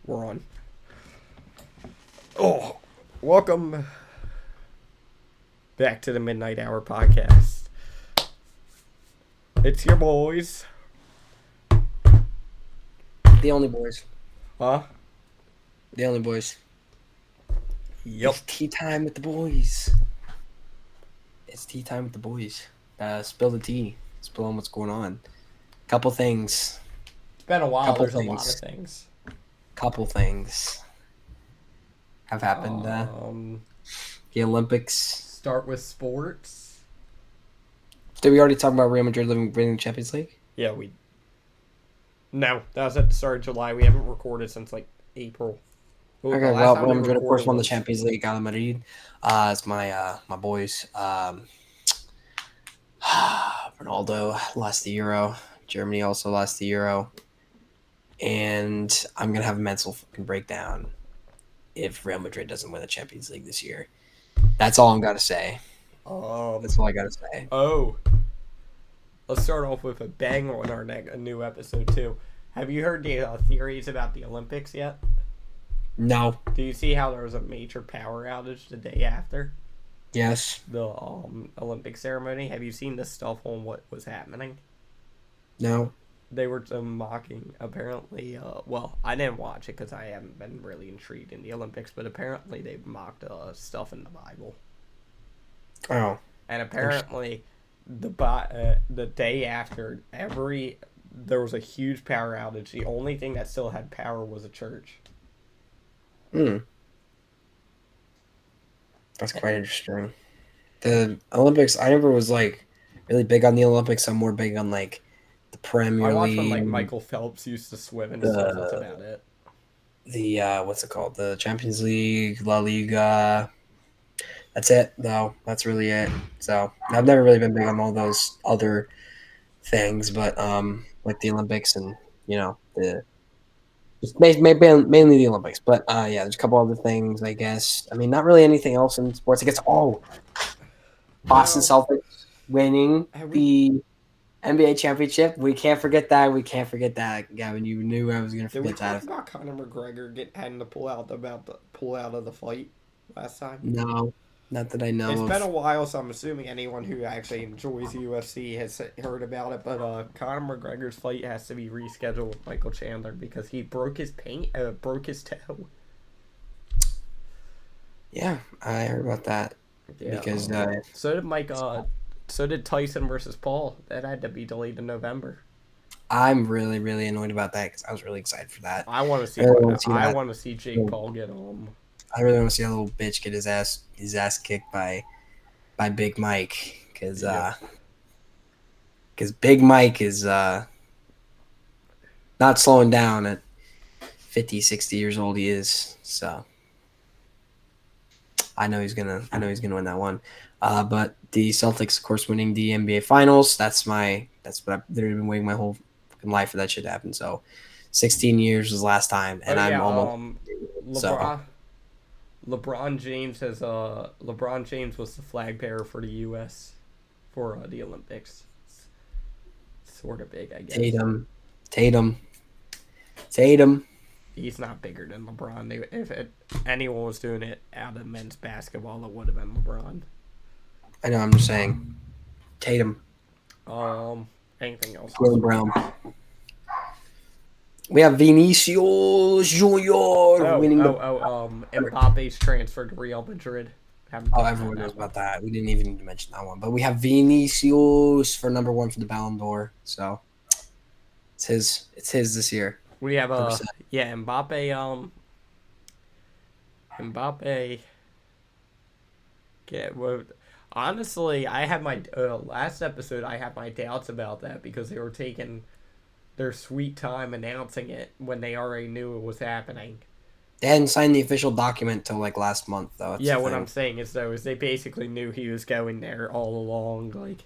We're on. Oh, welcome back to the Midnight Hour podcast. It's your boys. The only boys. Huh? The only boys. Yep. It's tea time with the boys. It's tea time with the boys. Spill the tea. Spill on what's going on. Couple things. It's been a while. Couple There's a lot of things. things. Couple things have happened. The Olympics. Start with sports. Did we already talk about Real Madrid winning the Champions League? Yeah, we. No, that was at the start of July. We haven't recorded since like April. Okay, The last well, time Real we Madrid, of course, recorded won the was- Champions League. Real Madrid. It's my boys. Ronaldo lost the Euro. Germany also lost the Euro. And I'm going to have a mental fucking breakdown if Real Madrid doesn't win the Champions League this year. That's all I'm going to say. That's all I got to say. Oh. Let's start off with a bang on our new episode too. Have you heard the theories about the Olympics yet? No. Do you see how there was a major power outage the day after Yes. the Olympic ceremony? Have you seen the stuff on what was happening? No. They were mocking, apparently, well, I didn't watch it because I haven't been really intrigued in the Olympics, but apparently they mocked stuff in the Bible. Oh. And apparently the day after, there was a huge power outage. The only thing that still had power was a church. That's quite interesting. The Olympics, I never was like really big on the Olympics. I'm more big on like the Premier I watched League. when like Michael Phelps used to swim and stuff. That's about it. The what's it called? The Champions League, La Liga. That's it, though. That's really it. So I've never really been big on all those other things, but like the Olympics and the just mainly the Olympics. But yeah, there's a couple other things, I guess. I mean, not really anything else in sports. I guess Boston Celtics winning the NBA championship. We can't forget that. We can't forget that, Gavin. You knew I was going to Did we forget talk that. about Conor McGregor having to pull out of the fight last time? No, not that I know It's of. been a while, so I'm assuming anyone who actually enjoys UFC has heard about it. But Conor McGregor's fight has to be rescheduled with Michael Chandler because he broke his toe. Yeah, I heard about that. Yeah, Because so did Mike. So did Tyson versus Paul. That had to be delayed in November. I'm really, really annoyed about that because I was really excited for that. I want to see. I want to see Jake Paul get I really want to see a little bitch get his ass kicked by Big Mike because Big Mike is not slowing down at 50, 60 years old. He is, so I know he's gonna win that one. But the Celtics, of course, winning the NBA Finals. That's what I've literally been waiting my whole fucking life for that shit to happen. So, 16 years was last time, and I'm almost. LeBron James was the flag bearer for the U.S. for the Olympics. It's sort of big, I guess. Tatum. He's not bigger than LeBron. If anyone was doing it out of men's basketball, it would have been LeBron. I know. I'm just saying. Tatum. Anything else? Jaylen Brown. We have Vinicius Junior winning Mbappe's transfer to Real Madrid. Everyone knows about that. We didn't even need to mention that one. But we have Vinicius for number 1 for the Ballon d'Or. So it's his this year. We have Mbappe. Mbappe. Honestly, I had my last episode. I had my doubts about that because they were taking their sweet time announcing it when they already knew it was happening. They hadn't signed the official document till like last month, though. Yeah, what I'm saying is they basically knew he was going there all along, like.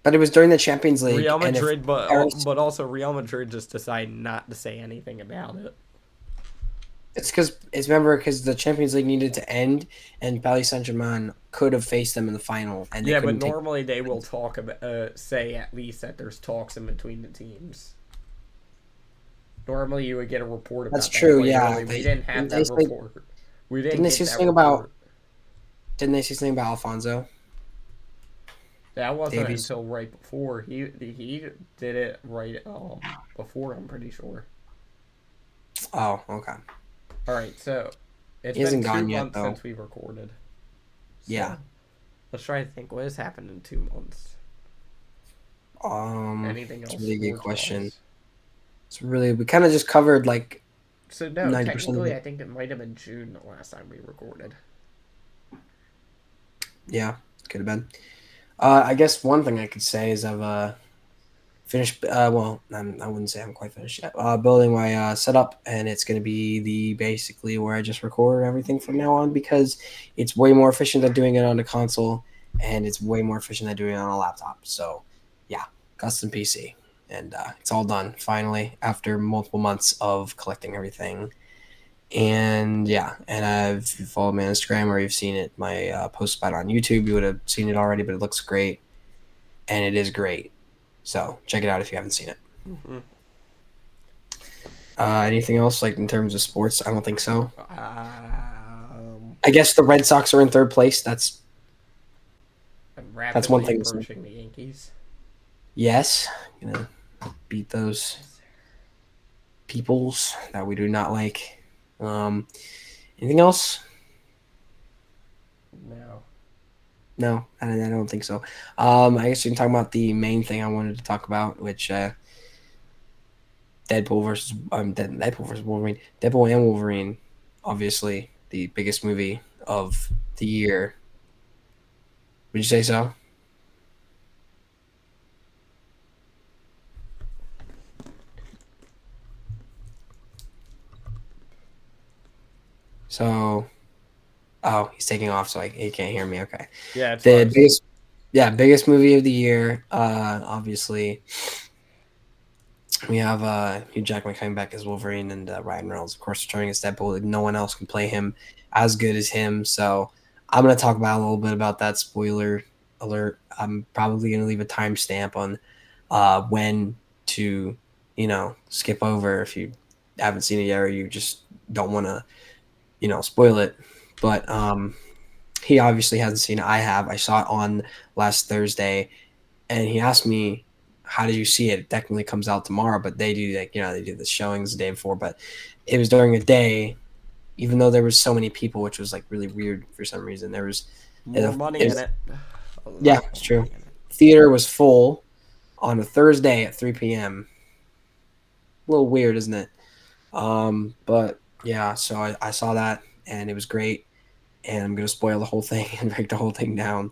But it was during the Champions League. Real Madrid, but also Real Madrid just decided not to say anything about it. It's because the Champions League needed to end, and Paris Saint-Germain could have faced them in the final. And but normally they will talk about, say at least that there's talks in between the teams. Normally, you would get a report That's about that true. quite Yeah. early. We didn't have Didn't they that say report. We didn't didn't they get say that something about report. didn't they say something about Alfonso That wasn't Davies? until right before he did it right before. I'm pretty sure. Oh, okay. All right, so it's He been hasn't two gone yet months though. since we recorded. Yeah. So let's try to think what has happened in 2 months. Anything It's a else really good sports question. wise? It's really we kind of just covered like So no, 90% of technically, it. I think it might have been June the last time we recorded. Yeah, could have been. I guess one thing I could say is I've finished. I wouldn't say I'm quite finished yet. Building my setup, and it's going to be the basically where I just record everything from now on because it's way more efficient than doing it on a console, and it's way more efficient than doing it on a laptop. So, yeah, custom PC, and it's all done finally after multiple months of collecting everything. And yeah, and if you follow me on Instagram or you've seen it, my post about it on YouTube, you would have seen it already. But it looks great, and it is great. So check it out if you haven't seen it. Mm-hmm. Anything else like in terms of sports? I don't think so. Um, I guess the Red Sox are in third place. I'm That's one rapidly thing. approaching the Yankees. Yes, gonna beat those peoples that we do not like. Anything else? No. No, I don't think so. I guess we can talk about the main thing I wanted to talk about, which Deadpool versus Wolverine. Deadpool and Wolverine, obviously the biggest movie of the year. Would you say so? So, oh, he's taking off, so he can't hear me. Okay, Yeah, it's the fine. biggest movie of the year. Obviously, we have Hugh Jackman coming back as Wolverine and Ryan Reynolds, of course, returning as Deadpool. No one else can play him as good as him. So, I'm gonna talk about a little bit about that. Spoiler alert! I'm probably gonna leave a timestamp on when to, skip over if you haven't seen it yet or you just don't want to, spoil it. But he obviously hasn't seen it. I have. I saw it on last Thursday, and he asked me, "How did you see it?" It technically comes out tomorrow, but they do they do the showings the day before. But it was during a day, even though there was so many people, which was like really weird for some reason. There was, More it, money in it, it. A yeah, lot it's more true. money in it. Theater was full on a Thursday at 3 p.m. A little weird, isn't it? But yeah, so I saw that and it was great. And I'm gonna spoil the whole thing and break the whole thing down.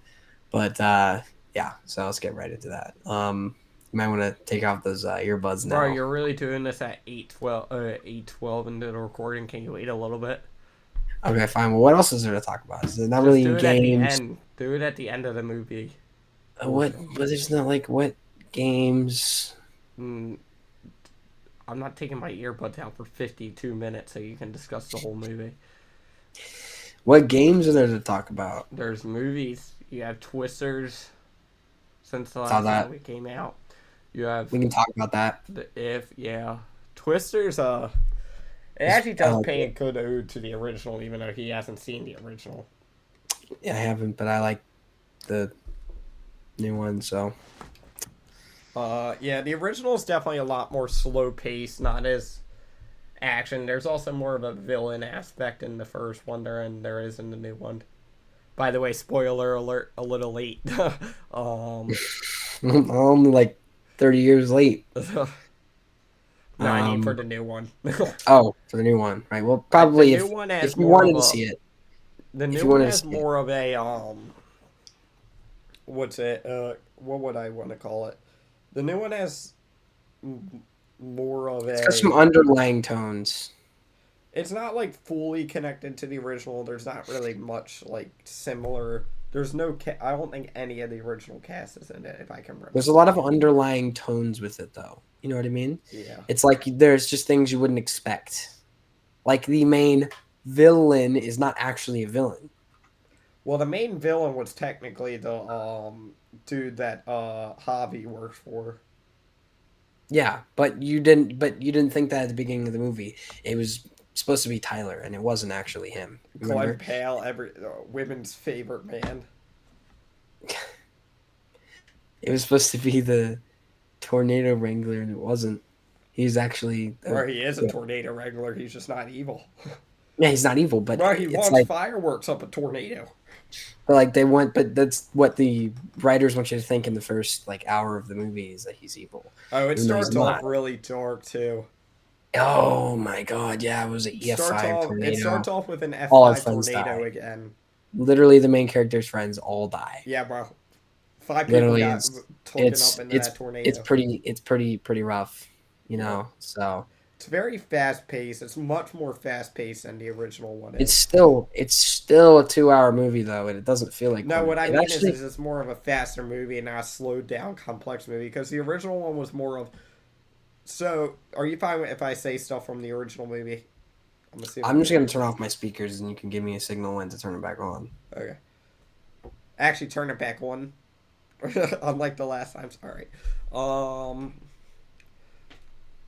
But yeah, so let's get right into that. You might want to take off those earbuds Bro, now. you're really doing this at 8:12 into the recording. Can you wait a little bit? Okay, fine. Well, what else is there to talk about? Is there not Just really do any it at the games? end. Do it at the end of the movie What? portion. But there's not like what games? Mm, I'm not taking my earbuds out for 52 minutes so you can discuss the whole movie. What games are there to talk about? There's movies. You have Twisters since the Saw last that. movie came out. You have We can talk about that. the If, yeah. Twisters, it It's, actually does pay a good ode to the original, even though he hasn't seen the original. yeah, I haven't, but I like the new one. So Yeah, the original is definitely a lot more slow paced, not as action. There's also more of a villain aspect in the first one than there is in the new one. By the way, spoiler alert, a little late. I'm only like 30 years late. No, I mean for Um, the new one. oh, for the new one, right? Well, The probably new one if has you more of wanted to a see it, the if new you one wanted to has see it, more of a what's it what would I want to call it? The new one has more of it's got some a underlying tones. it's not like fully connected to the original. There's not really much like similar. There's no I don't think any of the original cast is in it if I can There's a remember. lot of underlying tones with it, though. You know what I mean? Yeah. It's like there's just things you wouldn't expect. Like the main villain is not actually a villain. Well, the main villain was technically the dude that Javi works for. Yeah, but you didn't. But you didn't think that at the beginning of the movie. It was supposed to be Tyler, and it wasn't actually him. Glenn Remember? Pale, every women's favorite man. It was supposed to be the tornado wrangler, and it wasn't. He's actually Or he is a tornado wrangler. He's just not evil. yeah, he's not evil, but Bro, he it's wants like fireworks up a tornado. they want. But that's what the writers want you to think in the first like hour of the movie is that he's evil, Oh, it even though he's starts off not. really dark too. Oh my god, yeah, it was an EF5 It starts tornado. off with an All our F5 friends tornado die. again. Literally, the main character's friends all die. Yeah, bro. 5 people Literally, got taken up into that it's tornado. pretty rough, you Yeah. know. So It's very fast paced. It's much more fast paced than the original one is. it's still a 2 hour movie though, and it doesn't feel like No, one. what I It mean actually is it's more of a faster movie and not a slowed down, complex movie. Because the original one was more of. So, are you fine if I say stuff from the original movie? I'm assuming. I'm just gonna turn off my speakers, and you can give me a signal when to turn it back on. Okay. Actually, turn it back on. Unlike the last time. Sorry. Um.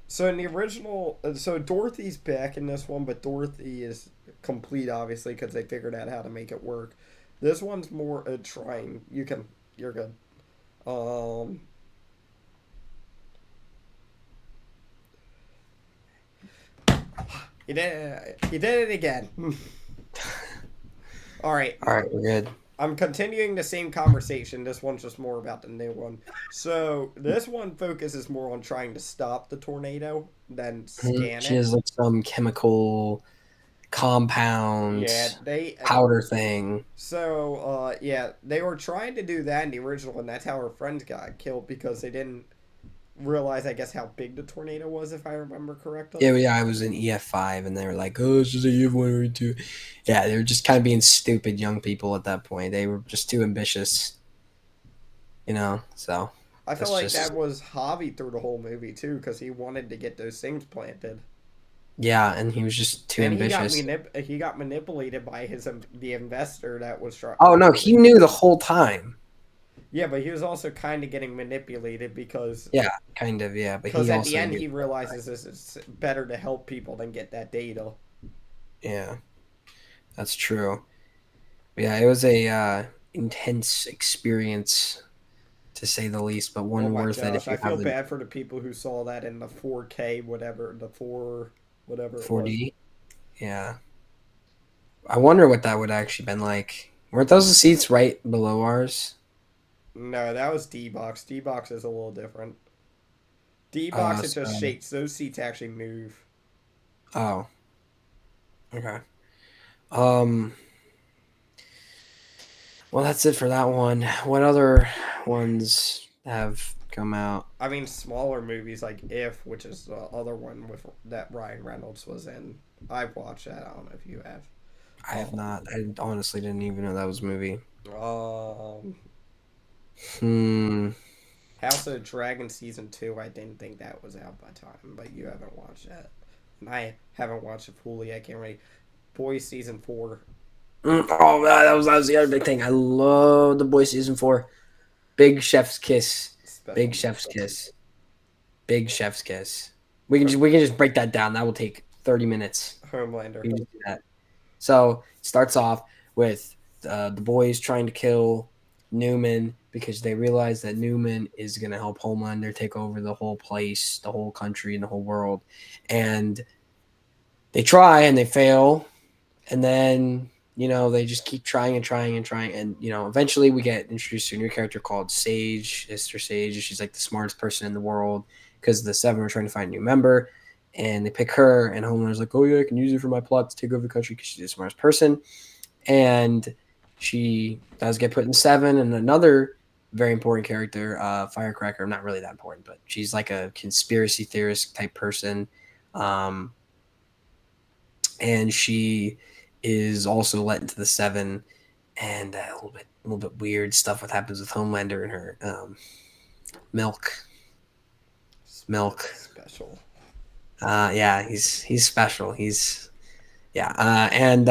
So in the original, so Dorothy's back in this one, but Dorothy is complete, obviously, because they figured out how to make it work. This one's more trying. You're good. Um, he did it again. All right, All right, we're good. I'm continuing the same conversation. This one's just more about the new one. So this one focuses more on trying to stop the tornado than Mhm. scan She it. has like some chemical compound Yeah, they powder thing. So, yeah, they were trying to do that in the original, and that's how her friends got killed because they didn't realize, I guess, how big the tornado was, if I remember correctly. Yeah, I was in EF5, and they were like, "Oh, it's just a EF1 or two." Yeah, they were just kind of being stupid young people at that point. They were just too ambitious, you know. So I feel that's like just that was Javi through the whole movie, too, because he wanted to get those things planted. yeah, and he was just too And ambitious. he got manipulated by the investor that was Oh no, trying to. he knew the whole time. Yeah, but he was also kind of getting manipulated Yeah, kind of. Yeah, but because he at the also end knew. he realizes it's better to help people than get that data. Yeah, that's true. But yeah, it was a intense experience to say the least, but Oh one my worth it if gosh, I you feel haven't bad for the people who saw that in the 4K, whatever, the 4, whatever it was. 4D. Yeah. I wonder what that would actually been like. Weren't those the seats right below ours? No, that was D box. D box is a little different. D box, it just So, shakes. Those seats actually move. oh, okay. Um, well, that's it for that one. What other ones have come out? I mean, smaller movies like If, which is the other one with that Ryan Reynolds was in. I've watched that. I don't know if you have. I have not. I honestly didn't even know that was a movie. Um, Hmm. House of the Dragon season 2. I didn't think that was out by time, but you haven't watched that, and I haven't watched it fully. I can't really. Boys season 4. Oh, that was the other big thing. I love the Boy season 4. Big Chef's Kiss. Special Big Chef's mention. Kiss. Big Chef's Kiss. We can just break that down. That will take 30 minutes. Homelander. We can just do that. So it starts off with the boys trying to kill Newman because they realize that Newman is going to help Homelander take over the whole place, the whole country, and the whole world. And they try and they fail. And then, they just keep trying and trying and trying. And, eventually we get introduced to a new character called Sage, Esther Sage. She's like the smartest person in the world because the Seven are trying to find a new member. And they pick her, and Homelander's like, "Oh yeah, I can use her for my plot to take over the country because she's the smartest person." And she does get put in Seven, and another very important character, Firecracker. Not really that important, but she's like a conspiracy theorist type person, and she is also let into the Seven, and a little bit weird stuff what happens with Homelander and her milk. Milk. Special. Yeah, he's special. He's yeah, and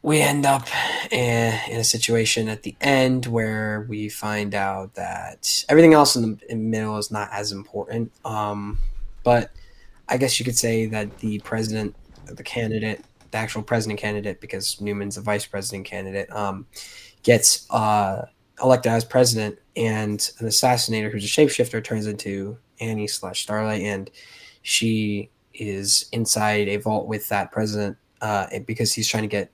we end up in a situation at the end where we find out that everything else in the middle is not as important. But I guess you could say that the president, the candidate, the actual president candidate, because Newman's the vice president candidate, gets elected as president, and an assassinator who's a shapeshifter turns into Annie slash Starlight, and she is inside a vault with that president because he's trying to get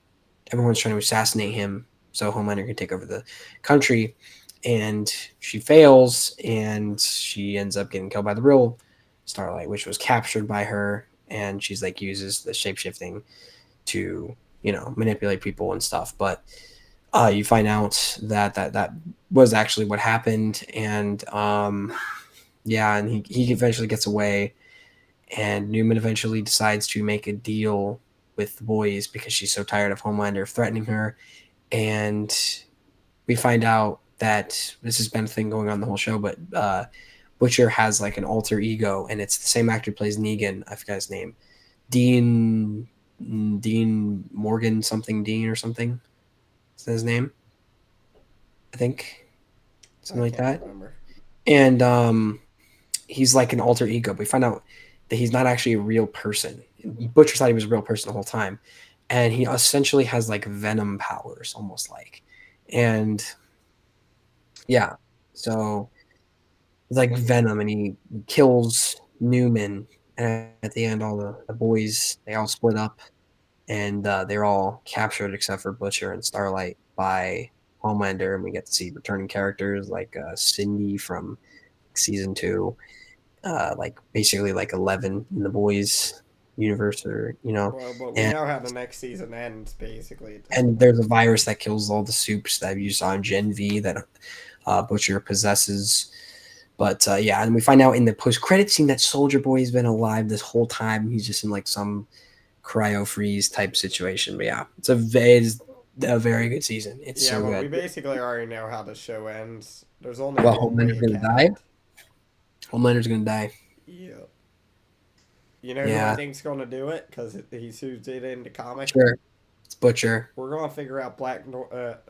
everyone's trying to assassinate him so Homelander can take over the country. And she fails, and she ends up getting killed by the real Starlight, which was captured by her. And she's like uses the shapeshifting to manipulate people and stuff. But you find out that was actually what happened, and yeah, and he eventually gets away, and Newman eventually decides to make a deal with the boys because she's so tired of Homelander threatening her. And we find out that this has been a thing going on the whole show, but Butcher has like an alter ego, and it's the same actor who plays Negan. I forgot his name, Dean Morgan something Dean or something. Is that his name? I think something I like can't that. remember. And he's like an alter ego. But we find out that he's not actually a real person. Butcher thought he was a real person the whole time, and he essentially has like venom powers, almost like. And yeah, so it's like venom, and he kills Newman. And at the end, all the boys they all split up, and they're all captured except for Butcher and Starlight by Homelander, and we get to see returning characters like Cindy from season 2, like basically like 11 in the boys universe, or Well, but we and know how the next season ends, basically, at this and point. there's a virus that kills all the soups that you saw in Gen V that Butcher possesses. But yeah, and we find out in the post-credit scene that Soldier Boy has been alive this whole time. He's just in like some cryo freeze type situation. But yeah, it's a very good season. It's Yeah, so well, we good. basically already know how the show ends. There's only Well, one way Homelander's it gonna can die. end. Homelander's gonna die. Yeah. You know who I Yeah, think's going to do it? Because he's who did it in the comic? sure. It's Butcher. We're going to figure out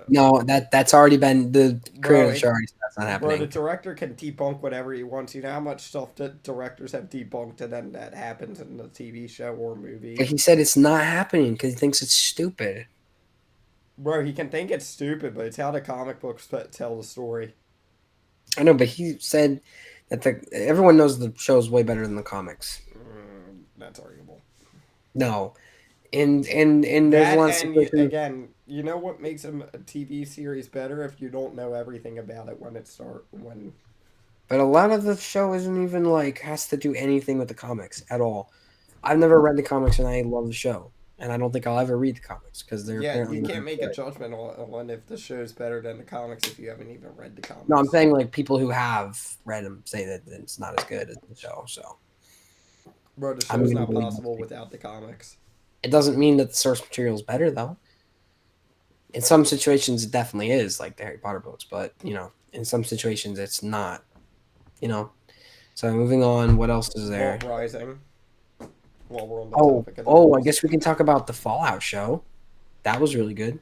No, that's already been the creator bro, of the show already said that's not bro, the happening. director can debunk whatever he wants. You know how much stuff that directors have debunked and then that happens in the TV show or But movie? he said it's not happening because he thinks it's stupid. Bro, he can think it's stupid, but it's how the comic books tell the story. I know, but he said that everyone knows the show is way better than the comics. That's arguable. No, and there's a That lot of and situations. again, you know what makes a TV series better if you don't know everything about it when it start when. But a lot of the show isn't even like has to do anything with the comics at all. I've never read the comics, and I love the show, and I don't think I'll ever read the comics because they're Yeah, apparently you not can't make a good. judgment on if the show's better than the comics if you haven't even read the No, I'm comics. saying like people who have read them say that it's not as good as the show. So Bro, the I'm show's gonna not believe those possible people. without the comics. It doesn't mean that the source material is better though. In some situations, it definitely is, like the Harry Potter books, but in some situations, it's not. You know. So moving on, what else is Vault there? Rising, while we're on the Oh, topic of the oh, I books. guess we can talk about the Fallout show. That was really good.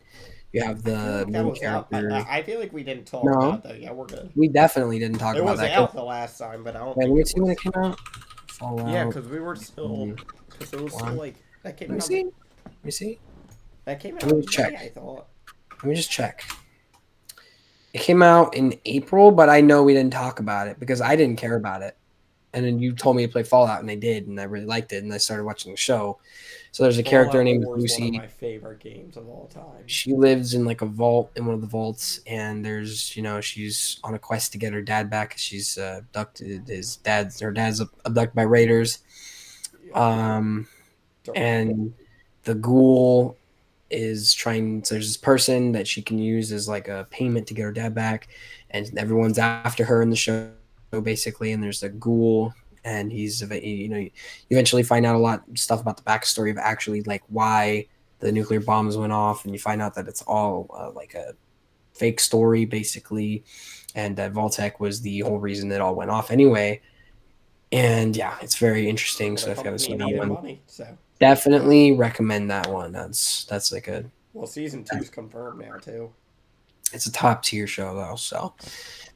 You have I feel the like that main was out. character. I feel like we didn't talk No, about that. Yeah, we're good. we definitely didn't talk It about was that. out the last time, but I don't Wait, let think me it see when was. it came out. Yeah, Fallout. because we were still. Because it was Hold still on. like. That came Let me out. see. Let me see. That came Let out me in check. May, I thought. Let me just check. It came out in April, but I know we didn't talk about it because I didn't care about it. And then you told me to play Fallout, and I did, and I really liked it, and I started watching the show. So there's a character Fallout named 4 is one of Lucy. my favorite games of all time. She lives in like a vault in one of the vaults, and there's she's on a quest to get her dad back. She's abducted. Her dad's abducted by raiders. Yep. Um, Don't- and the ghoul is trying. So there's this person that she can use as like a payment to get her dad back, and everyone's after her in the show basically. And there's a ghoul, and you eventually find out a lot of stuff about the backstory of actually like why the nuclear bombs went off, and you find out that it's all like a fake story basically, and that Voltec was the whole reason it all went off anyway. And yeah, it's very interesting. Well, So the if you haven't company seen that needed one, money, so. definitely recommend that one. That's like a Well, season two's confirmed now too. It's a top tier show though, so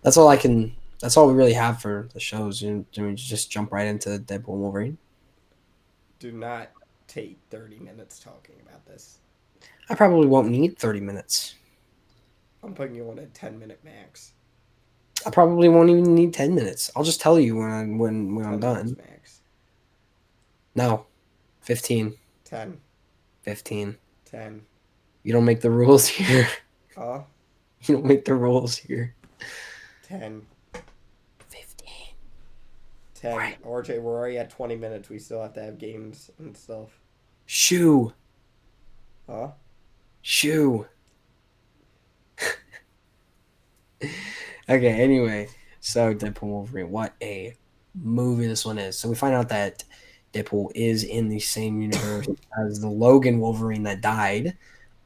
that's all I can. That's all we really have for the shows. We just jump right into Deadpool and Wolverine? Do not take 30 minutes talking about this. I probably won't need 30 minutes. I'm putting you on a 10-minute max. I probably won't even need 10 minutes. I'll just tell you when I'm 10 minutes done. max. No, 15. 10. 15. 10. You don't make the rules here. Huh? You don't make the rules here. 10. 15. 10. Right. RJ, we're already at 20 minutes. We still have to have games and stuff. Shoo. Huh? Shoo. Okay, anyway. So Deadpool Wolverine, what a movie this one is. So we find out that Deadpool is in the same universe as the Logan Wolverine that died.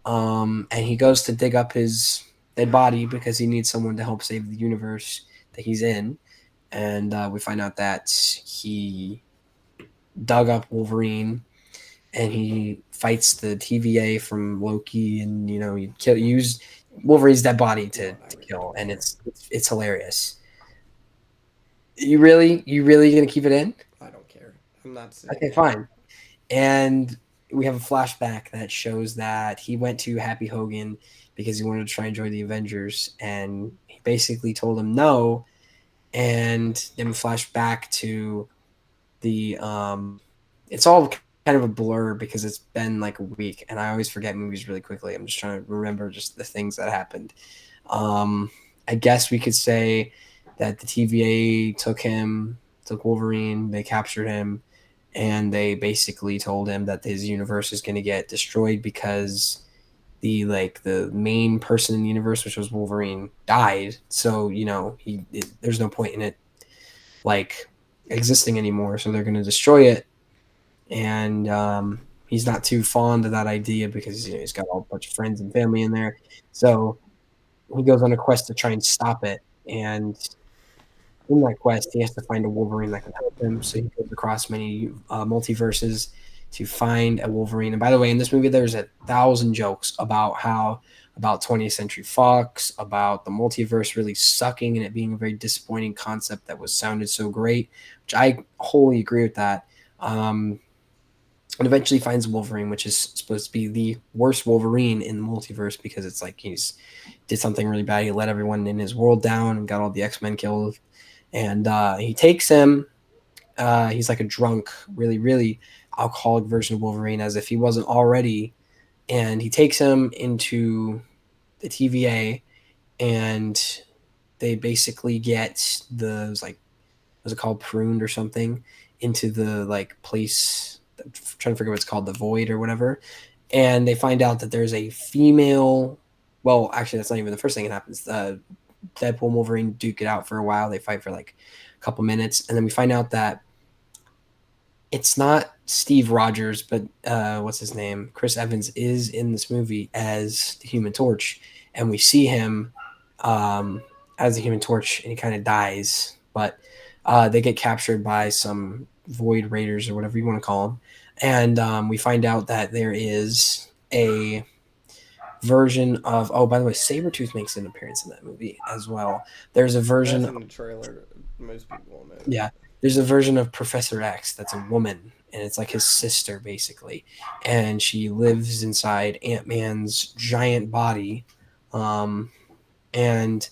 And he goes to dig up his dead body because he needs someone to help save the universe that he's in. And we find out that he dug up Wolverine and he fights the TVA from Loki, and he use Wolverine's dead body to kill, and it's hilarious. You really gonna keep it in? I don't care. I'm not saying. Okay, fine. And we have a flashback that shows that he went to Happy Hogan because he wanted to try and join the Avengers, and he basically told him no. And then we flash back to the it's all kind of a blur because it's been like a week, and I always forget movies really quickly. I'm just trying to remember just the things that happened. I guess we could say that the TVA took Wolverine, they captured him, and they basically told him that his universe is going to get destroyed because the main person in the universe, which was Wolverine, died. So there's no point in it existing anymore. So they're going to destroy it, and he's not too fond of that idea because he's got a bunch of friends and family in there. So he goes on a quest to try and stop it, and in that quest, he has to find a Wolverine that can help him. So he goes across many multiverses to find a Wolverine. And by the way, in this movie, there's 1,000 jokes about 20th Century Fox, about the multiverse really sucking and it being a very disappointing concept that sounded so great, which I wholly agree with that. And eventually finds Wolverine, which is supposed to be the worst Wolverine in the multiverse because it's like he's did something really bad. He let everyone in his world down and got all the X-Men killed. And he takes him. He's like a drunk, really, really alcoholic version of Wolverine, as if he wasn't already. And he takes him into the TVA, and they basically get what's it called, pruned or something, into the place. I'm trying to figure what it's called, the Void or whatever. And they find out that there's a female. Well, actually, that's not even the first thing that happens. Deadpool and Wolverine duke it out for a while. They fight for like a couple minutes, and then we find out that it's not Steve Rogers, but what's his name? Chris Evans is in this movie as the Human Torch, and we see him as the Human Torch, and he kind of dies, but they get captured by some Void Raiders or whatever you want to call them, and we find out that there is a version of by the way, Sabretooth makes an appearance in that movie as well. There's a version That's in the trailer. Most people know. Yeah, there's a version of Professor X that's a woman, and it's like his sister basically, and she lives inside Ant-Man's giant body, and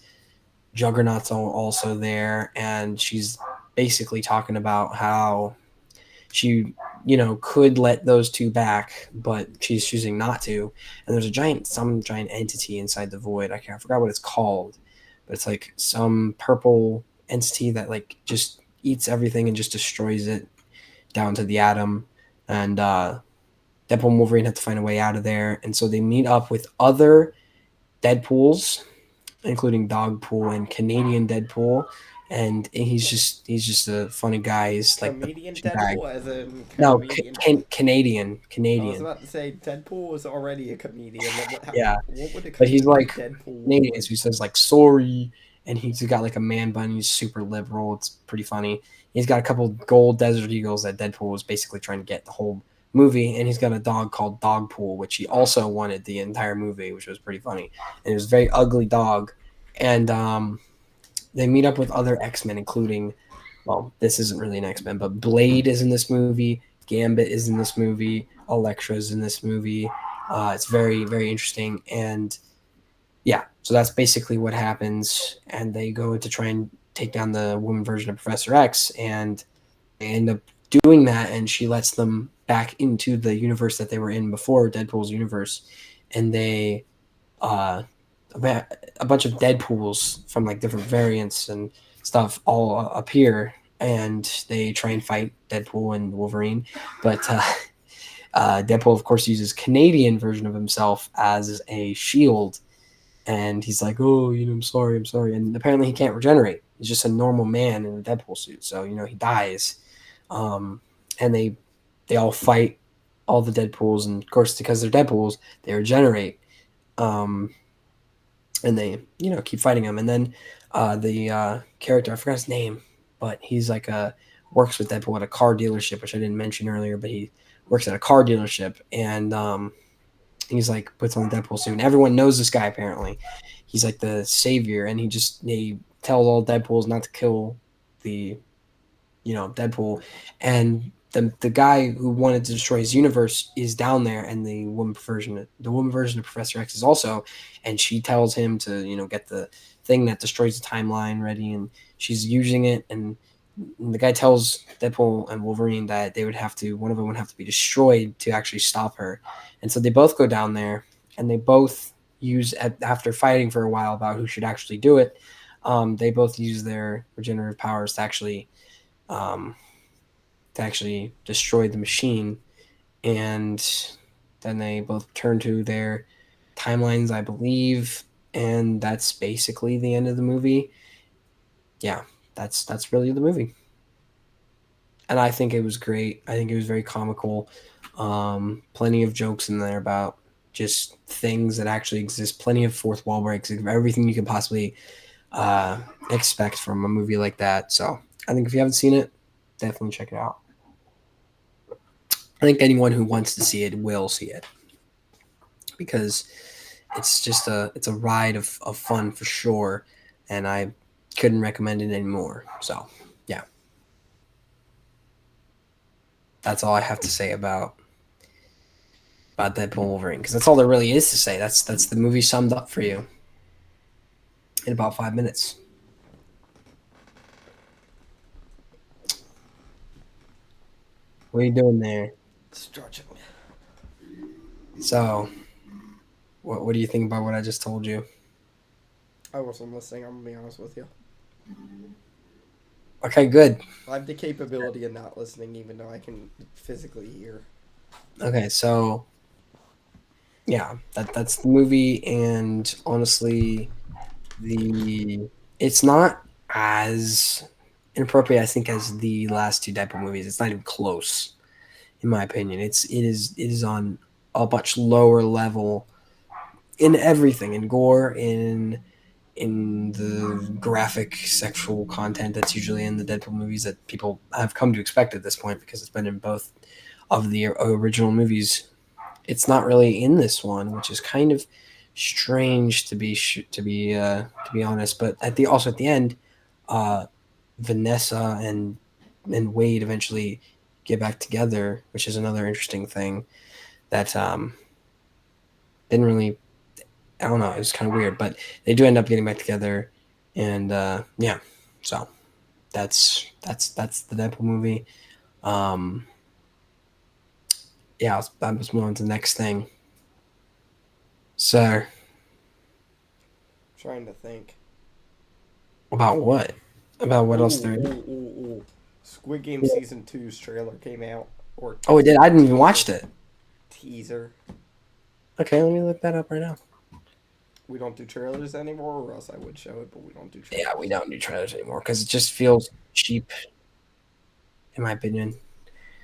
Juggernaut's also there, and she's basically talking about how she could let those two back, but she's choosing not to. And there's some giant entity inside the Void. I forgot what it's called, but it's like some purple entity that just eats everything and just destroys it down to the atom. And Deadpool and Wolverine have to find a way out of there, and so they meet up with other Deadpools, including Dogpool and Canadian Deadpool. And he's just a funny guy. He's like Comedian the bag. Deadpool, as in No, Canadian. Canadian. I was about to say Deadpool was already a comedian. Yeah, What would a but he's like Deadpool Canadian, so he says sorry, and he's got like a man bun. He's super liberal. It's pretty funny. He's got a couple gold Desert Eagles that Deadpool was basically trying to get the whole movie, and he's got a dog called Dogpool, which he also wanted the entire movie, which was pretty funny. And it was a very ugly dog. And they meet up with other X-Men, including, well, this isn't really an X-Men, but Blade is in this movie, Gambit is in this movie, Elektra is in this movie. It's very, very interesting. And yeah, so that's basically what happens. And they go to try and take down the woman version of Professor X, and they end up doing that, and she lets them back into the universe that they were in before, Deadpool's universe. And they a bunch of Deadpools from like different variants and stuff all appear, and they try and fight Deadpool and Wolverine. But Deadpool, of course, uses Canadian version of himself as a shield, and he's like, "Oh, I'm sorry," and apparently he can't regenerate. He's just a normal man in a Deadpool suit, so he dies. And they all fight all the Deadpools, and of course, because they're Deadpools, they regenerate. And they keep fighting him. And then the character, I forgot his name, but he's like works with Deadpool at a car dealership, which I didn't mention earlier, but he works at a car dealership, and he's like puts on the Deadpool suit, and everyone knows this guy. Apparently he's like the savior, and he tells all Deadpools not to kill the Deadpool. And the guy who wanted to destroy his universe is down there, and the woman version of Professor X is also, and she tells him to get the thing that destroys the timeline ready, and she's using it, and the guy tells Deadpool and Wolverine that one of them would have to be destroyed to actually stop her. And so they both go down there, and they both after fighting for a while about who should actually do it, they both use their regenerative powers to actually destroy the machine. And then they both turn to their timelines, I believe, and that's basically the end of the movie. Yeah, that's really the movie. And I think it was great. I think it was very comical. Plenty of jokes in there about just things that actually exist. Plenty of fourth wall breaks. Everything you could possibly expect from a movie like that. So I think if you haven't seen it, definitely check it out. I think anyone who wants to see it will see it, because it's just it's a ride of fun for sure, and I couldn't recommend it anymore. So yeah, that's all I have to say about Deadpool Wolverine, because that's all there really is to say. That's the movie summed up for you in about 5 minutes. What are you doing there? Stretching. So, what do you think about what I just told you? I wasn't listening, I'm gonna be honest with you. Okay, good. I have the capability of not listening even though I can physically hear. Okay, so yeah, that's the movie, and honestly, it's not as inappropriate, I think, as the last two Deadpool movies. It's not even close, in my opinion. It is on a much lower level in everything, in gore, in the graphic sexual content that's usually in the Deadpool movies that people have come to expect at this point, because it's been in both of the original movies. It's not really in this one, which is kind of strange to be honest. But at the end, Vanessa and Wade eventually get back together, which is another interesting thing that didn't really. I don't know. It was kind of weird, but they do end up getting back together, and yeah. So that's the Deadpool movie. Yeah, I was moving on to the next thing. So, Trying to think. about what? About what else Ooh, there? ooh, ooh, ooh. Squid Game Season 2's trailer came out. Or Oh, it did. I didn't even watch it. teaser. Okay, let me look that up right now. We don't do trailers anymore, or else I would show it, but we don't do trailers. Yeah, we don't do trailers anymore because it just feels cheap, in my opinion.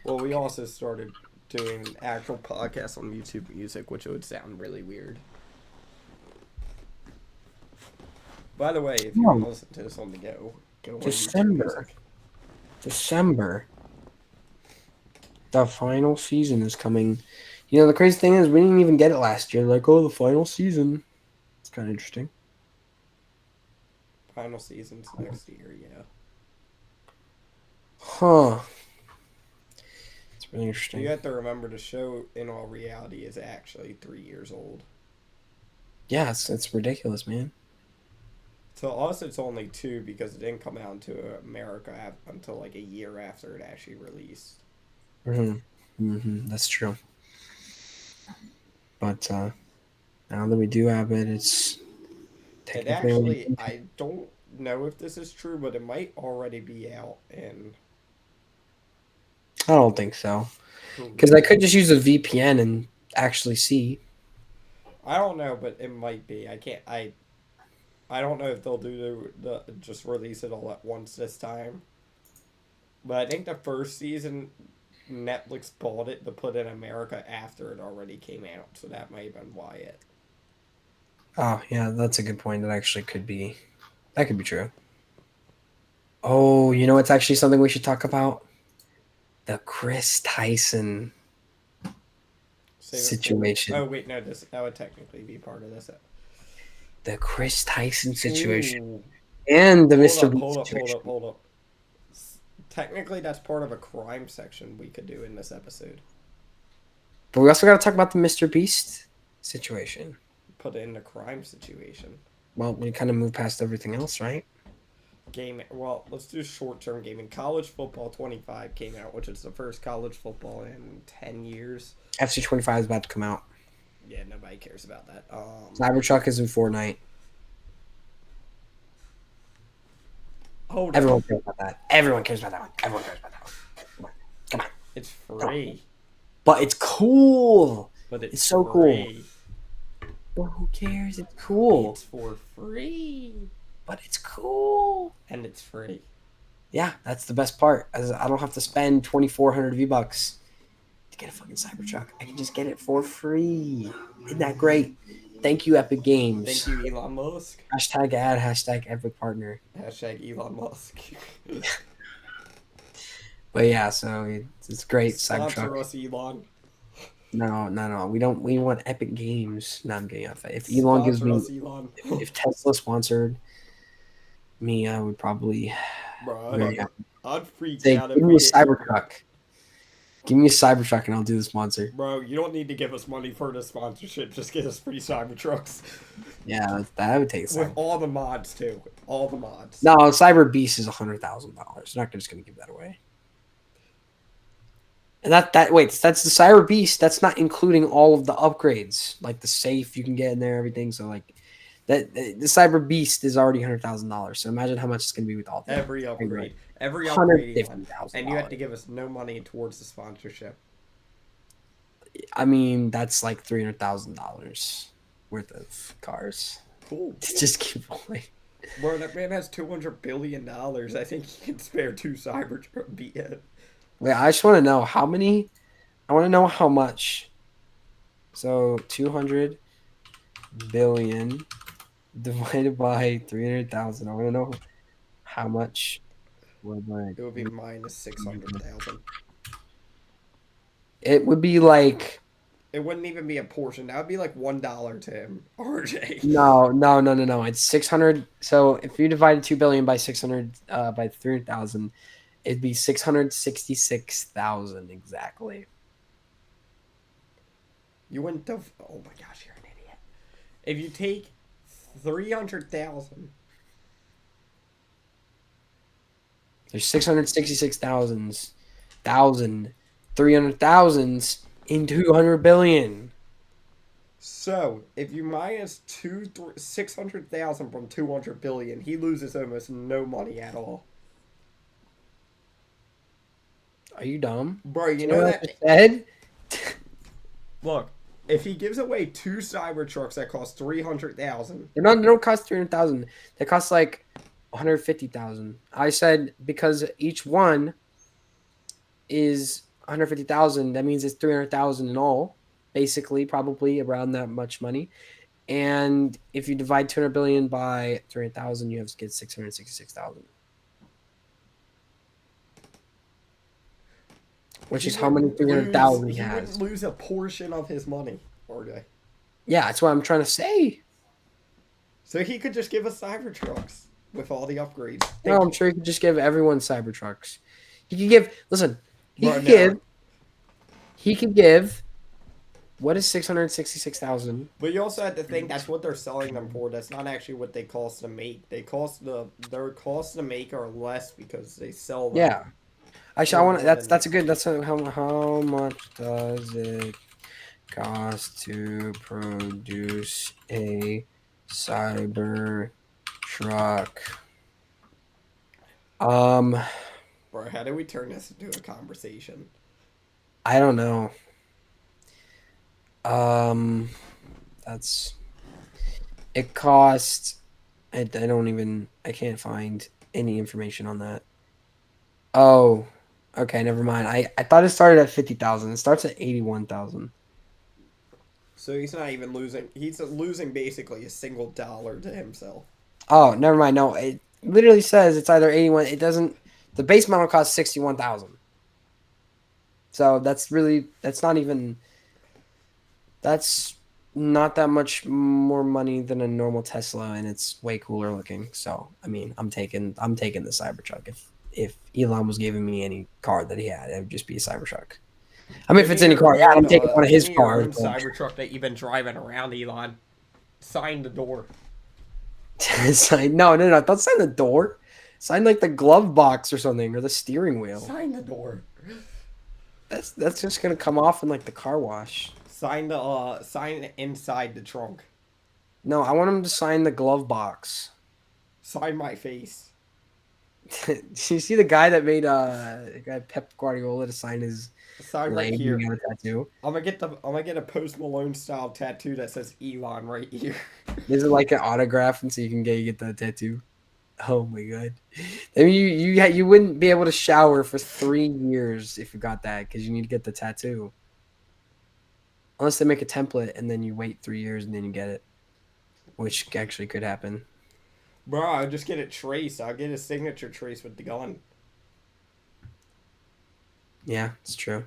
Well, we also started doing actual podcasts on YouTube Music, which would sound really weird. By the way, if you want to listen to this on the go on YouTube December. Music. December. The final season is coming. You know, the crazy thing is we didn't even get it last year. Like, oh, the final season. It's kind of interesting. Final season's next year, yeah. Huh. It's really You interesting. have to remember the show, in all reality, is actually 3 years old. Yeah, it's ridiculous, man. To us, it's only two because it didn't come out into America until like a year after it actually released. That's true. But now that we do have it, it's It technically only. actually, I don't know if this is true, but it might already be out in. I don't think so. Hmm, Because I could just use a VPN and actually see. I don't know, but it might be. I can't. I don't know if they'll do the just release it all at once this time. But I think the first season, Netflix bought it to put in America after it already came out, so that might have been why it. Oh, yeah, that's a good point. That actually could be. That could be true. Oh, you know, it's actually something we should talk about. The Chris Tyson Save it for. situation. Oh wait, no, this that would technically be part of this. The Chris Tyson situation. Ooh, And the hold Mr. up, Beast hold up, hold situation. up, hold up. Technically, that's part of a crime section we could do in this episode. But we also got to talk about the Mr. Beast situation. Put it in the crime situation. Well, we kind of moved past everything else, right? Game. Well, let's do short-term gaming. College Football 25 came out, which is the first college football in 10 years. FC 25 is about to come out. Yeah, nobody cares about that. Cybertruck is in Fortnite. Hold Everyone on. cares about that. Everyone cares about that one. Everyone cares about that one. Come on. Come on. It's free. But it's cool. But It's so cool. free. But who cares? It's cool. It's for free. But it's cool. And it's free. Yeah, that's the best part. As I don't have to spend 2,400 V-Bucks to get a fucking Cybertruck. I can just get it for free. Isn't that great? Thank you, Epic Games. Thank you, Elon Musk. Hashtag ad, hashtag Epic Partner. Hashtag Elon Musk. But yeah, so it's great. Sponsor Cybertruck. us, Elon. No. We don't. We want Epic Games. No, I'm getting off that. If Elon gives Sponsor me, us, Elon. if Tesla sponsored me, I would probably Bro, very happy. I'd freak Say, out give if me we a didn't. Cybertruck. Give me a Cybertruck, and I'll do the sponsor. Bro, you don't need to give us money for the sponsorship. Just get us free Cybertrucks. Yeah, that would take a With second. all the mods, too. All the mods. No, Cyber Beast is $100,000. They're not just going to give that away. And that's the Cyber Beast. That's not including all of the upgrades, like the safe you can get in there, everything. So like that, the Cyber Beast is already $100,000. So imagine how much it's going to be with all the Every upgrade. Every upgrade. Elon. $150,000. And you have to give us no money towards the sponsorship. I mean, that's like $300,000 worth of cars. Cool. To just keep going. Bro, that man has $200 billion. I think he can spare 2 Cybertruck. Wait, I just want to know how many. I want to know how much. So 200 billion divided by 300,000. I want to know how much. It would be minus 600,000. It would be like It wouldn't even be a portion. That would be like $1 to him, RJ. no. It's 600. So if you divided 2 billion by 600 by 300,000, it'd be 666,000 exactly. You wouldn't have. Oh my gosh, you're an idiot. If you take 300,000. There's 666,000, 300,000s in 200 billion. So, if you minus 600,000 from 200 billion, he loses almost no money at all. Are you dumb? Bro, you You know what I that. said? Look, if he gives away 2 Cybertrucks that cost 300,000. They don't cost 300,000. They cost like 150,000. I said because each one is 150,000. That means it's 300,000 in all, basically, probably around that much money. And if you divide 200 billion by 300,000, you have to get 666,000. which He is how many wouldn't lose. 300,000 he He wouldn't has. lose a portion of his money, RJ. Yeah, that's what I'm trying to say. So he could just give us Cybertrucks with all the upgrades. No, I'm sure he could just give everyone Cybertrucks. He could give. Listen, he Bro, could now, give. He could give. What is 666,000? but you also have to think that's what they're selling them for. That's not actually what they cost to make. Their cost to make are less because they sell them. Yeah. Actually, I for want. more That's than- a good. That's a, how much does it cost to produce a cyber truck? Bro, how do we turn this into a conversation? I don't know. That's it cost. I don't even. I can't find any information on that. Oh, okay. Never mind. I thought it started at 50,000. It starts at 81,000. So he's not even losing. He's losing basically a single dollar to himself. Oh, never mind. No, it literally says it's either 81. It doesn't. The base model costs 61,000. So that's not even. That's not that much more money than a normal Tesla, and it's way cooler looking. So I mean, I'm taking the Cybertruck. If Elon was giving me any car that he had, it would just be a Cybertruck. I mean, if it's any car, yeah, I'm taking one of his Give me your cars. own Cybertruck that you've been driving around, Elon. Sign the door. Sign no. Don't sign the door. Sign like the glove box or something, or the steering wheel. Sign the door. That's just gonna come off in like the car wash. Sign inside the trunk. No, I want him to sign the glove box. Sign my face. Did you see the guy that made guy Pep Guardiola to sign his Sign right leg here. and he got a tattoo? I'm gonna get a Post Malone style tattoo that says Elon right here. Is it like an autograph, and so you can get the tattoo? Oh my god! I mean, you wouldn't be able to shower for 3 years if you got that because you need to get the tattoo. Unless they make a template and then you wait 3 years and then you get it, which actually could happen. Bro, I'll just get it traced. I'll get his signature traced with the gun. Yeah, it's true.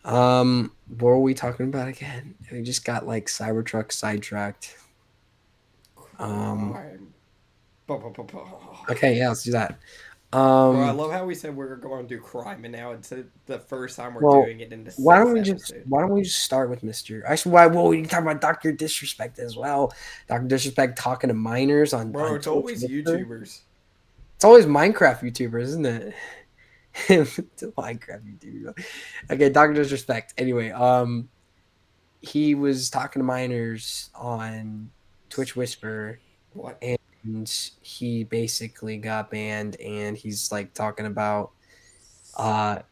What were we talking about again? We just got like Cybertruck sidetracked. Crime. Okay, yeah, let's do that. Bro, I love how we said we were going to do crime, and now it's the first time we're Well, doing it in the sixth why don't we just start with Mr. Actually, we can talk about Dr. Disrespect as well. Dr. Disrespect talking to minors on Bro, on it's always Twitch. YouTubers. It's always Minecraft YouTubers, isn't it? It's a Minecraft YouTuber. Okay, Dr. Disrespect. Anyway, he was talking to minors on Twitch Whisper. What? And he basically got banned, and he's like talking about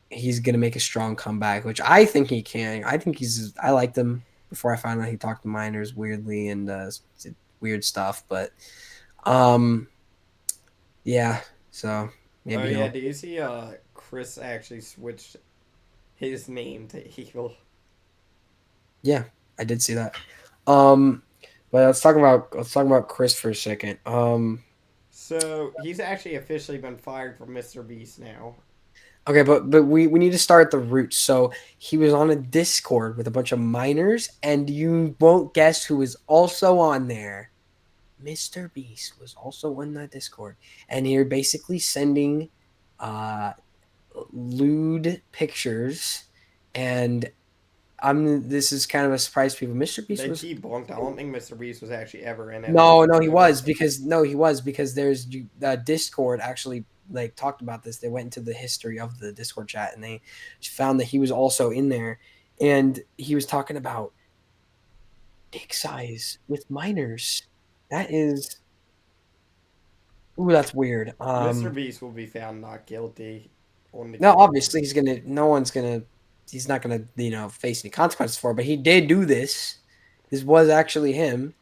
he's gonna make a strong comeback, which I think he can. I liked him before I found out he talked to minors weirdly and did weird stuff, but yeah, so maybe Oh yeah, do you see Chris actually switched his name to Eagle? Yeah, I did see that. But let's talk about Chris for a second. So he's actually officially been fired from Mr. Beast now. Okay, but we need to start at the roots. So he was on a Discord with a bunch of minors, and you won't guess who was also on there. Mr. Beast was also on that Discord, and you're basically sending lewd pictures, and this is kind of a surprise to people. Mr. Beast They was debunked. I don't think Mr. Beast was actually ever in it. no, he was because there's Discord actually like talked about this. They went into the history of the Discord chat and they found that he was also in there, and he was talking about dick size with minors. That is, ooh, that's weird. Mr. Beast will be found not guilty. No, obviously he's not gonna face any consequences for it. But he did do this. This was actually him.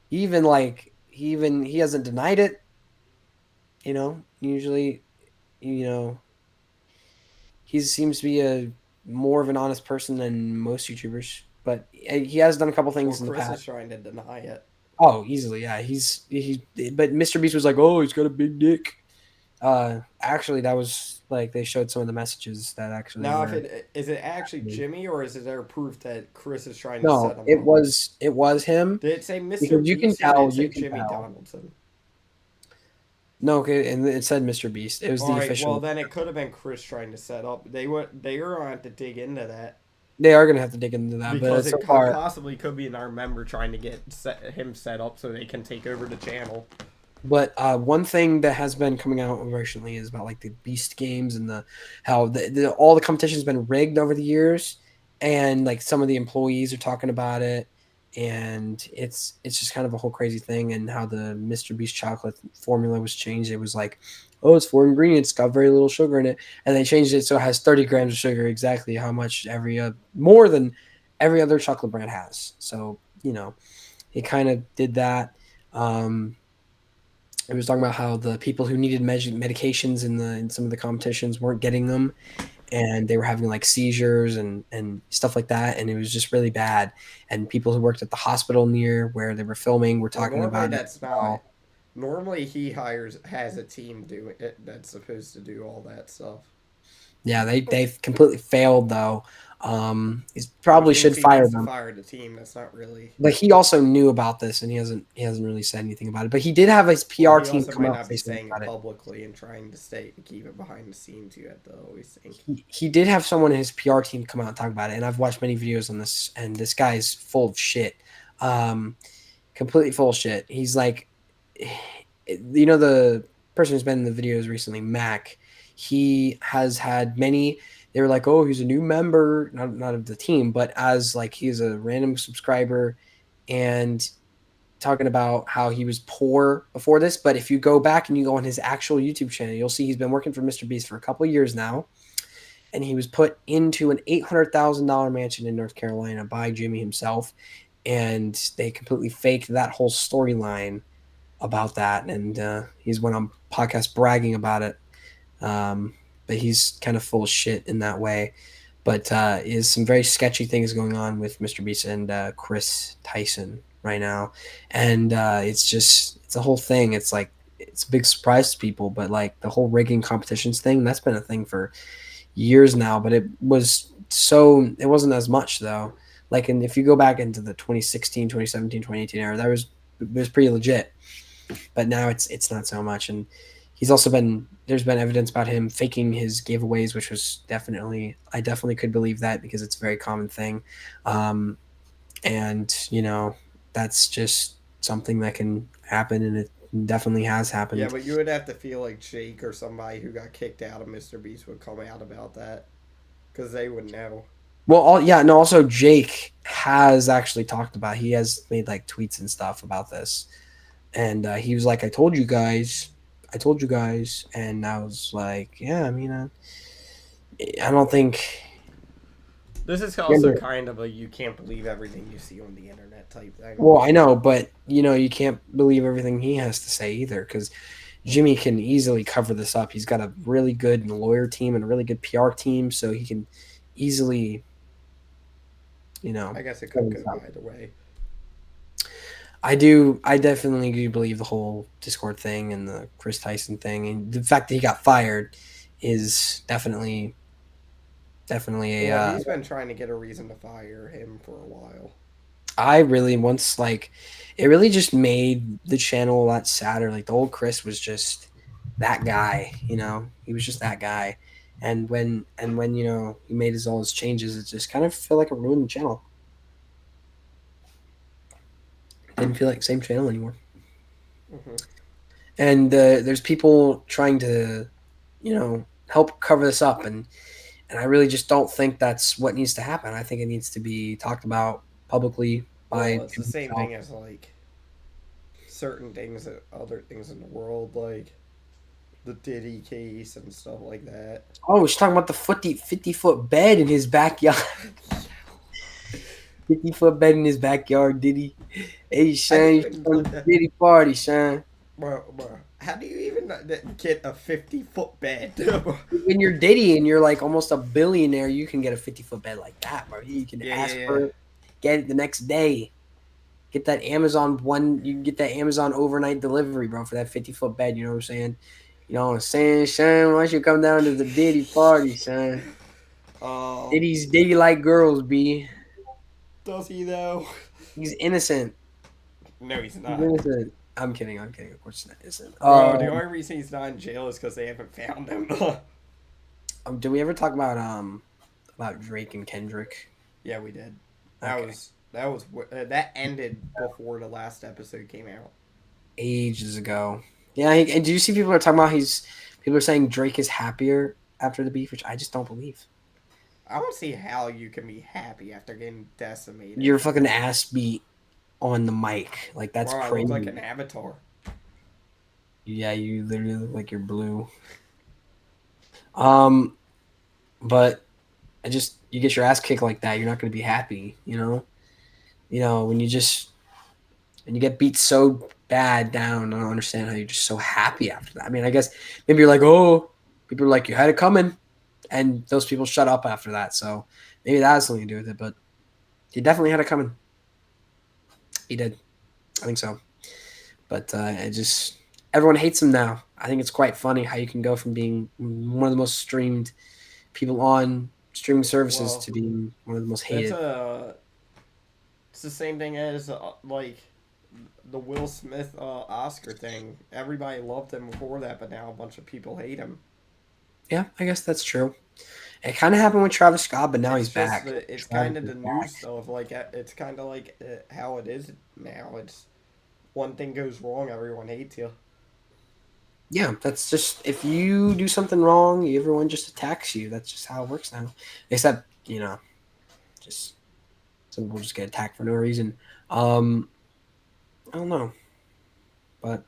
He hasn't denied it. Usually, he seems to be a more of an honest person than most YouTubers. But he has done a couple things in the Chris past. is trying to deny it. Oh, easily, yeah. But Mr. Beast was like, "Oh, he's got a big dick." Actually, that was like they showed some of the messages that actually Now, if were. it is it actually Jimmy, or is it there proof that Chris is trying to set No, him it up? was him Did it say Mr. because Beast or did it say you can Jimmy tell. Donaldson? No, okay, and it said Mr. Beast. It was All the right, well official. then it could have been Chris trying to set up. They were on to dig into that They are gonna have to dig into that, but because so it far, possibly could be our member trying to get him set up so they can take over the channel. but one thing that has been coming out recently is about like the Beast games and the how all the competition has been rigged over the years, and like some of the employees are talking about it, and it's just kind of a whole crazy thing, and how the Mr. Beast chocolate formula was changed. It was like, oh, it's 4 ingredients, got very little sugar in it, and they changed it so it has 30 grams of sugar, exactly how much every more than every other chocolate brand has. So it kind of did that. Um, it was talking about how the people who needed medications in some of the competitions weren't getting them, and they were having like seizures and stuff like that, and it was just really bad. And people who worked at the hospital near where they were filming were Well, talking normally about it that's as not. well. Normally he has a team doing it that's supposed to do all that stuff, Yeah, they've completely failed though. He which probably means should he fire needs to them. fire the team. That's not really. But he also knew about this, and he hasn't really said anything about it. But he did have his Well, PR he team also come might out and not say be something saying it about it. publicly and trying to keep it behind the scenes. You have to always think. He did have someone in his PR team come out and talk about it, and I've watched many videos on this, and this guy's full of shit, completely full of shit. He's like, the person who's been in the videos recently, Mac. He has had many. They were like, oh, he's a new member, not of the team, but as like he's a random subscriber, and talking about how he was poor before this. But if you go back and you go on his actual YouTube channel, you'll see he's been working for Mr. Beast for a couple of years now, and he was put into an $800,000 mansion in North Carolina by Jimmy himself, and they completely faked that whole storyline about that, and he's went on podcast bragging about it. But he's kind of full of shit in that way. But is some very sketchy things going on with Mr. Beast and Chris Tyson right now, and it's a whole thing. It's like it's a big surprise to people, but like the whole rigging competitions thing, that's been a thing for years now, but it wasn't as much though. Like, and if you go back into the 2016, 2017, 2018 era, it was pretty legit. But now it's not so much. And he's also there's been evidence about him faking his giveaways, which was I definitely could believe that because it's a very common thing. And that's just something that can happen, and it definitely has Yeah, happened. but you would have to feel like Jake or somebody who got kicked out of Mr. Beast would come out about that because they would know. Well, yeah, no. Also, Jake has actually talked about. He has made like tweets and stuff about this, and he was like, I told you guys," and I was like, "Yeah, I mean, I don't think." This is also kind of a you can't believe everything you see on the internet type thing. Well, I know, but you can't believe everything he has to say either, because Jimmy can easily cover this up. He's got a really good lawyer team and a really good PR team, so he can easily, I guess it cover could this go up. either way. I definitely do believe the whole Discord thing and the Chris Tyson thing, and the fact that he got fired is definitely a. Well, he's been trying to get a reason to fire him for a while. I really once like, it really just made the channel a lot sadder. Like the old Chris was just that guy, he was just that guy, and when he made all his changes, it just kind of felt like it ruined the channel. Didn't feel like the same channel anymore. Mm-hmm. And there's people trying to help cover this up, and I really just don't think that's what needs to happen. I think it needs to be talked about publicly Well, by it's the same thing as like certain things, other things in the world, like the Diddy case and stuff like that. Oh, she's talking about the 50-foot bed in his backyard. 50-foot bed in his backyard, Diddy. Hey, Sean, Diddy party, Sean. Bro, how do you even get a 50-foot bed? When you're Diddy and you're like almost a billionaire, you can get a 50-foot bed like that, bro. You can ask for it, get it the next day. You can get that Amazon overnight delivery, bro, for that 50-foot bed. You know what I'm saying? You know what I'm saying, son? Why don't you come down to the Diddy party, son? Um, Diddy like girls, B. does he though? He's innocent. No, he's He's not. innocent. I'm kidding. I'm kidding. Of course, he's not innocent. Bro, the only reason he's not in jail is because they haven't found him. Did we ever talk about Drake and Kendrick? Yeah, we did. Okay, That ended before the last episode came out. ages ago. Yeah, and do you see people are talking about people are saying Drake is happier after the beef, which I just don't believe. I don't see how you can be happy after getting decimated. Your fucking ass beat on the mic, like that's Bro, I look like an crazy. avatar. Yeah, you literally look like you're blue. Um, but I just you get your ass kicked like that, you're not going to be happy, you know. When you get beat so bad down, I don't understand how you're just so happy after that. I mean, I guess maybe you're like, oh, people are like, you had it coming, and those people shut up after that. So maybe that has something to do with it. But he definitely had it coming. He did. I think so. But I just everyone hates him now. I think it's quite funny how you can go from being one of the most streamed people on streaming services Well, to being one of the most it's hated. a it's the same thing as like the Will Smith Oscar thing. Everybody loved him before that, but now a bunch of people hate him. Yeah, I guess that's true. It kind of happened with Travis Scott, but now It's he's just back. the it's Travis kind of is the news back. stuff. Like it's kind of like how it is now. It's one thing goes wrong, everyone hates you. Yeah, that's just if you do something wrong, everyone just attacks you. That's just how it works now. Except, just some people just get attacked for no reason. I don't know, but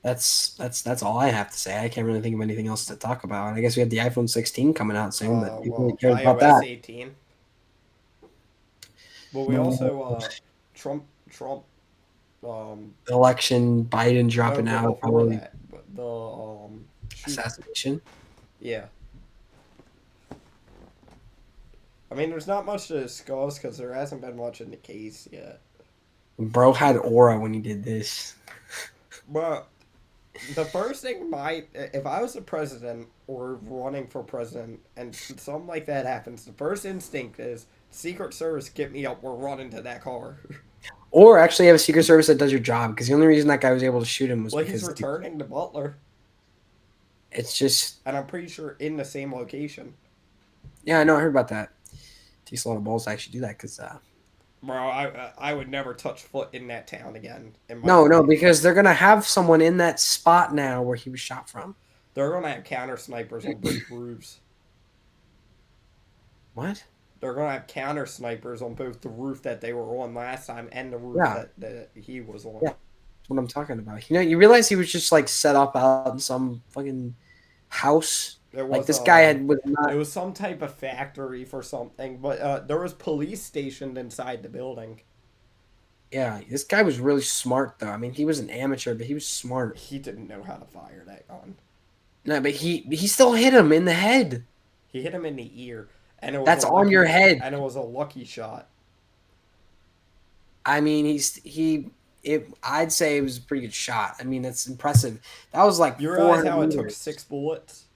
that's all I have to say. I can't really think of anything else to talk about. I guess we have the iPhone 16 coming out soon, but who really Well, cares about iOS that? 18. But we No also Trump um election, Biden no, dropping but out, before probably that, but the shoot, assassination. yeah. I mean, there's not much to discuss because there hasn't been much in the case yet. Bro had aura when he did this. But the first thing if I was the president or running for president and something like that happens, the first instinct is Secret Service, get me up. We're running to that car. Or actually have a secret service that does your job, because the only reason that guy was able to shoot him was Well, he's because returning to Butler, it's just and I'm pretty sure in the same location. yeah, I know, I heard about that. It takes a lot of balls to actually do that because Bro, I would never touch foot in that town again in my no, life. because they're gonna have someone in that spot now where he was shot from. They're gonna have counter snipers on both roofs. What? They're gonna have counter snipers on both the roof that they were on last time and the roof Yeah, that he was on. yeah, that's what I'm talking about. You realize he was just like set up out in some fucking house. It Like was this guy was it not. was some type of factory for something, but there was police stationed inside the building. Yeah, this guy was really smart though. I mean, he was an amateur, but he was smart. He didn't know how to fire that gun. No, but he still hit him in the head. He hit him in the ear, and it was a That's on your lucky head. and it was a lucky shot. I mean, I'd say it was a pretty good shot. I mean, that's impressive. That was like You realize 400 how it took meters. 6 bullets?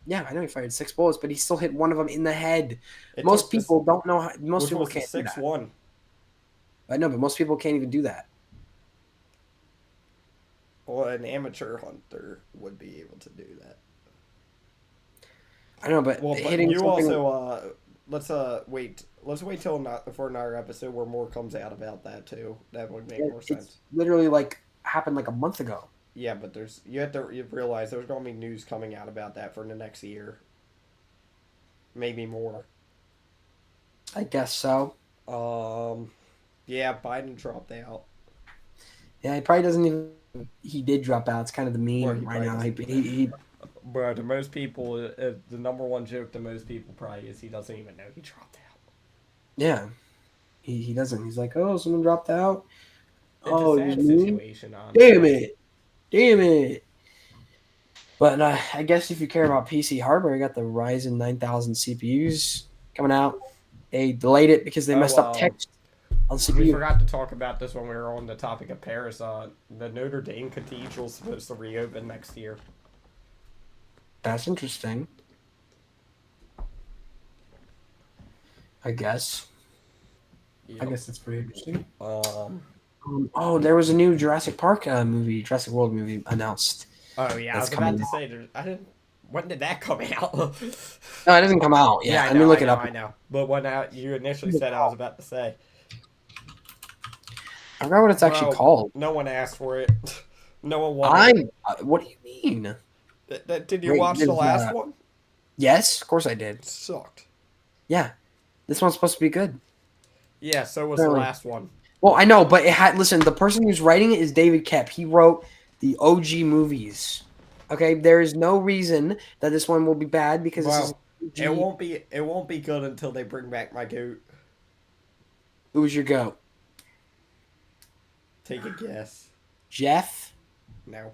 Yeah, I know he fired 6 bullets, but he still hit one of them in the head. It Most took this, people don't know how. Most which people was the can't do six that. one. I know, but most people can't even do that. Well, an amateur hunter would be able to do that. I know, but Well, but hitting you something. also wait. Let's wait till not for another episode where more comes out about that too. That would make more It's sense. literally like happened like a month ago. Yeah, but you realize there's gonna be news coming out about that for the next year, maybe more. I guess so. Um, yeah, Biden dropped out, Yeah, he probably doesn't even. He did drop out. It's kind of the or meme he right probably now. doesn't. He Bro, to most people, the number one joke to most people probably is he doesn't even know he dropped out. yeah. He doesn't. He's like, oh, someone dropped out. It's a Oh, it was sad me. situation, Damn honestly. it. Damn it. But I guess if you care about PC hardware, you got the Ryzen 9000 CPUs coming out. They delayed it because they messed up Oh, text. on We CPU. forgot to talk about this when we were on the topic of Paris. The Notre Dame Cathedral's supposed to reopen next year. That's interesting. I guess. I Yep. guess that's pretty interesting. Um. Oh, there was a new Jurassic Park movie, Jurassic World movie announced. Oh yeah, I That's was about coming to out. say I didn't. When did that come out? No, it doesn't come out yet. Yeah, I Let me know, look I it know, up. I know. But when you initially said, I was about to say. I forgot what it's actually Well, called. no one asked for it. No one wanted it. I'm. What do you mean? Did you Wait, watch the there's, last one? yes, of course I did. It sucked. Yeah, this one's supposed to be good. Yeah, so was the Apparently. last one. Well, I know, but it had. Listen, the person who's writing it is David Kep. He wrote the OG movies. Okay, there is no reason that this one will be bad because this is Well, it OG. won't be. It won't be good until they bring back my goat. Who's your goat? Take a guess. Jeff. No.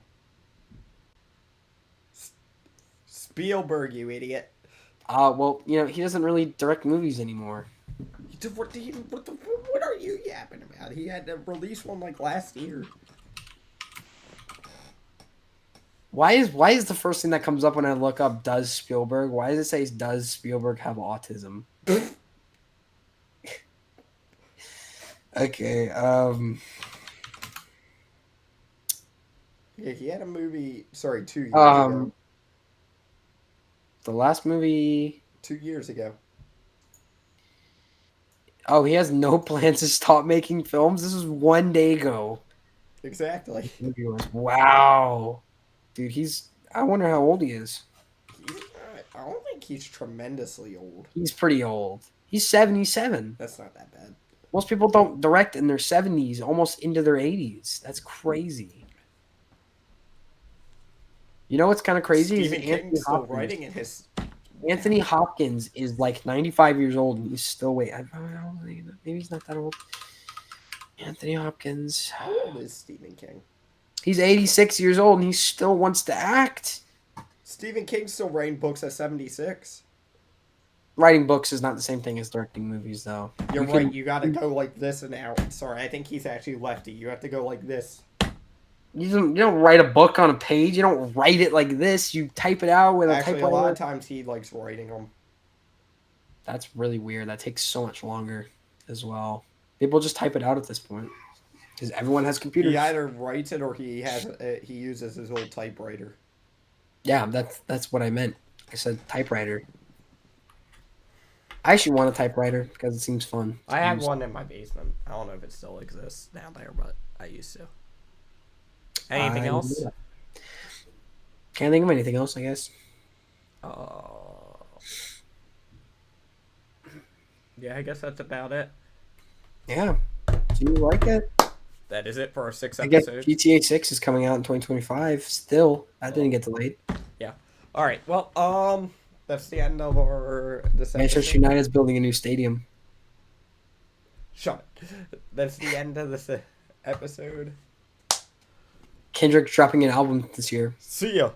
Spielberg, you idiot. Well, he doesn't really direct movies anymore. What are you yapping about? He had to release one like last year. Why is the first thing that comes up when I look up does Spielberg? Why does it say does Spielberg have autism? Okay. Yeah, he had a movie. Sorry, 2 years ago. The last movie. 2 years ago. Oh, he has no plans to stop making films. This was 1 day ago. Exactly. Wow, dude. I wonder how old he is. I don't think he's tremendously old. He's pretty old. He's 77. That's not that bad. Most people don't direct in their 70s, almost into their 80s. That's crazy. You know what's kind of crazy? Stephen King's still writing in his. Anthony Hopkins is like 95 years old and he's still waiting. Maybe he's not that old. Anthony Hopkins. How old is Stephen King? He's 86 years old and he still wants to act. Stephen King's still writing books at 76. Writing books is not the same thing as directing movies, though. You're right. You got to go like this and out. Sorry, I think he's actually lefty. You have to go like this. You don't write a book on a page. You don't write it like this. You type it out with a Actually, a typewriter. lot of times he likes writing them. That's really weird. That takes so much longer as well. People just type it out at this point because everyone has computers. He either writes it or he uses his old typewriter. Yeah, that's what I meant. I said typewriter. I actually want a typewriter because it seems fun. I have one in my basement. I don't know if it still exists down there, but I used to. Anything else? Can't think of anything else, I guess. Yeah, I guess that's about it. Yeah. Do you like it? That is it for our 6th I guess episode. GTA 6 is coming out in 2025 still. That didn't get delayed. Yeah. All right. Well, that's the end of this episode. Manchester United is building a new stadium. Shut it. That's the end of this episode. Kendrick's dropping an album this year. See ya.